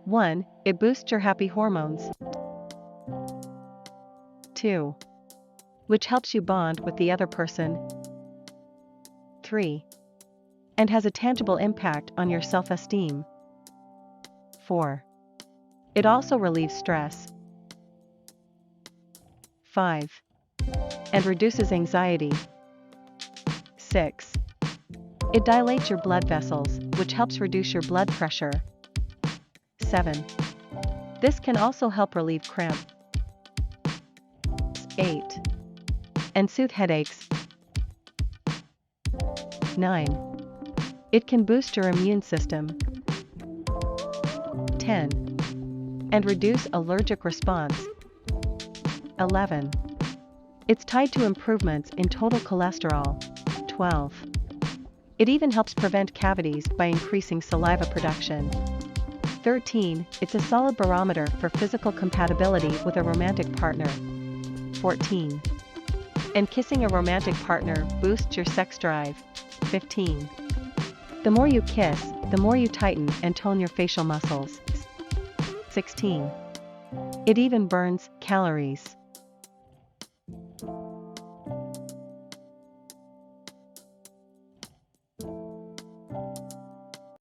1. It boosts your happy hormones. 2. Which helps you bond with the other person. 3. And has a tangible impact on your self-esteem. 4. It also relieves stress. 5. And reduces anxiety. 6. It dilates your blood vessels, which helps reduce your blood pressure. 7. This can also help relieve cramp. 8. And soothe headaches. 9. It can boost your immune system. 10. And reduce allergic response. 11. It's tied to improvements in total cholesterol. 12. It even helps prevent cavities by increasing saliva production. 13. It's a solid barometer for physical compatibility with a romantic partner. 14. And kissing a romantic partner boosts your sex drive. 15. The more you kiss, the more you tighten and tone your facial muscles. 16. It even burns calories.